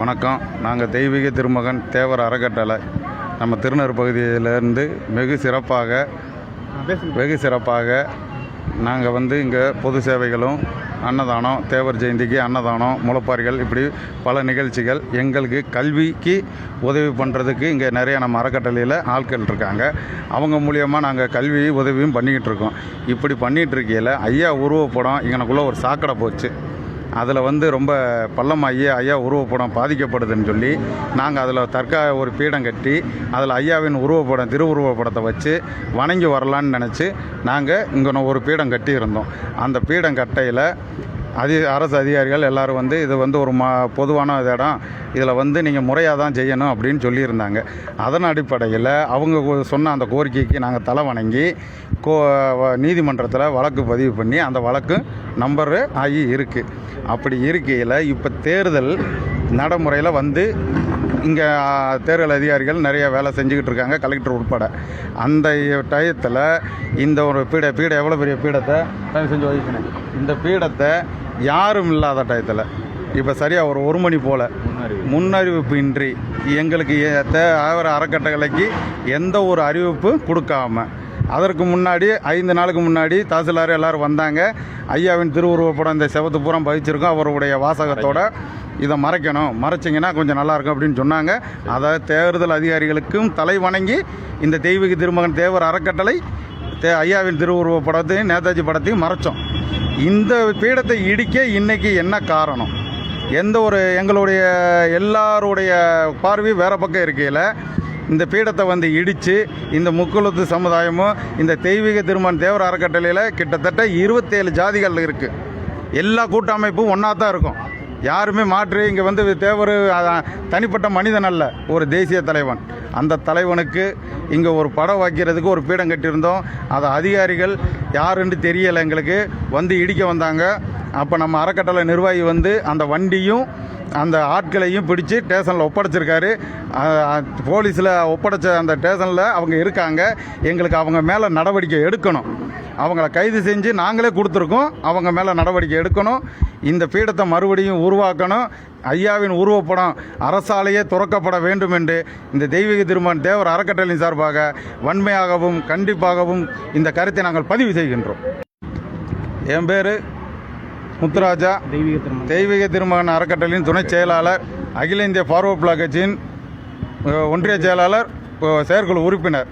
வணக்கம். நாங்கள் தெய்வீக திருமகன் தேவர் அறக்கட்டளை நம்ம திருநெல்வேலி பகுதியிலேருந்து வெகு சிறப்பாக நாங்கள் இங்கே பொது சேவைகளும் அன்னதானம், தேவர் ஜெயந்திக்கு அன்னதானம், முளைப்பாரிகள், இப்படி பல நிகழ்ச்சிகள் எங்களுக்கு கல்விக்கு உதவி பண்ணுறதுக்கு இங்கே நிறைய நம்ம அறக்கட்டளையில் ஆட்கள் இருக்காங்க. அவங்க மூலியமாக நாங்கள் கல்வி உதவியும் பண்ணிக்கிட்டு இருக்கோம். இப்படி பண்ணிகிட்டு இருக்கையில் ஐயா உருவப்படம் எங்களுக்குள்ளே ஒரு சாக்கடை போச்சு. அதில் ரொம்ப பள்ளமாகி ஐயா உருவப்படம் பாதிக்கப்படுதுன்னு சொல்லி நாங்கள் அதில் ஒரு பீடம் கட்டி அதில் ஐயாவின் திருவுருவப்படத்தை வச்சு வணங்கி வரலான்னு நினச்சி நாங்கள் இங்கே ஒரு பீடம் கட்டி இருந்தோம். அந்த பீடம் கட்டையில் அரசு அதிகாரிகள் எல்லோரும் இது ஒரு பொதுவான இடம், இதில் நீங்கள் முறையாக தான் செய்யணும் அப்படின்னு சொல்லியிருந்தாங்க. அதன் அடிப்படையில் அவங்க சொன்ன அந்த கோரிக்கைக்கு நாங்கள் தலை வணங்கி நீதிமன்றத்தில் வழக்கு பதிவு பண்ணி அந்த வழக்கு நம்பர் ஆகி இருக்குது. அப்படி இருக்கையில் இப்போ தேர்தல் நடைமுறையில் இங்கே தேர்தல் அதிகாரிகள் நிறைய வேலை செஞ்சுக்கிட்டு இருக்காங்க, கலெக்டர் உட்பட. அந்த டயத்தில் இந்த ஒரு பீடை எவ்வளோ பெரிய பீடத்தை செஞ்சு வைக்கணும். இந்த பீடத்தை யாரும் இல்லாத டயத்தில் இப்போ சரியாக ஒரு மணி போல் முன்னறிவிப்பு இன்றி எங்களுக்கு அறக்கட்டளைக்கு எந்த ஒரு அறிவிப்பு கொடுக்காம, அதற்கு முன்னாடி 5 நாளுக்கு முன்னாடி தாசில்தார் எல்லோரும் வந்தாங்க. ஐயாவின் திருவுருவப்படம் இந்த செவத்து பூரம் பதிச்சிருக்கோம், அவருடைய வாசகத்தோட இதை மறைச்சிங்கன்னா கொஞ்சம் நல்லாயிருக்கும் அப்படின்னு சொன்னாங்க. அதை தேர்தல் அதிகாரிகளுக்கும் தலை வணங்கி இந்த தெய்வீக திருமகன் தேவர் அறக்கட்டளை ஐயாவின் திருவுருவப்படத்தையும் நேதாஜி படத்தையும் மறைச்சோம். இந்த பீடத்தை இடிக்க இன்றைக்கி என்ன காரணம்? எங்களுடைய எல்லாருடைய பார்வை வேறு பக்கம் இருக்கையில் இந்த பீடத்தை இடித்து இந்த முக்குளத்து சமுதாயமும் இந்த தெய்வீக திருமகன் தேவர் அறக்கட்டளையில் கிட்டத்தட்ட 27 ஜாதிகள் இருக்குது. எல்லா கூட்டமைப்பும் ஒன்றா தான் இருக்கும். யாருமே மாற்றி இங்கே தேவர் தனிப்பட்ட மனிதன் அல்ல, ஒரு தேசிய தலைவன். அந்த தலைவனுக்கு இங்கே ஒரு படம் வைக்கிறதுக்கு ஒரு பீடம் கட்டியிருந்தோம். அதை அதிகாரிகள் யாருன்னு தெரியலை, எங்களுக்கு இடிக்க வந்தாங்க. அப்போ நம்ம அறக்கட்டளை நிர்வாகி அந்த வண்டியும் அந்த ஆட்களையும் பிடிச்சி ஸ்டேஷனில் ஒப்படைச்சிருக்காரு. போலீஸில் ஒப்படைச்ச அந்த ஸ்டேஷனில் அவங்க இருக்காங்க. எங்களுக்கு அவங்க மேலே நடவடிக்கை எடுக்கணும். அவங்கள கைது செஞ்சு நாங்களே கொடுத்துருக்கோம். அவங்க மேலே நடவடிக்கை எடுக்கணும். இந்த பீடத்தை மறுபடியும் உருவாக்கணும். ஐயாவின் உருவப்படம் அரசாலேயே துறக்கப்பட வேண்டும் என்று இந்த தெய்வீக திருமகன் தேவர் அறக்கட்டளையின் சார்பாக வன்மையாகவும் கண்டிப்பாகவும் இந்த கருத்தை நாங்கள் பதிவு செய்கின்றோம். என் பேர் முத்துராஜா, தெய்வீக திருமகன் அறக்கட்டளையின் துணை செயலாளர், அகில இந்திய ஃபார்வர்ட் பிளாக் கட்சியின் ஒன்றிய செயலாளர், செயற்குழு உறுப்பினர்.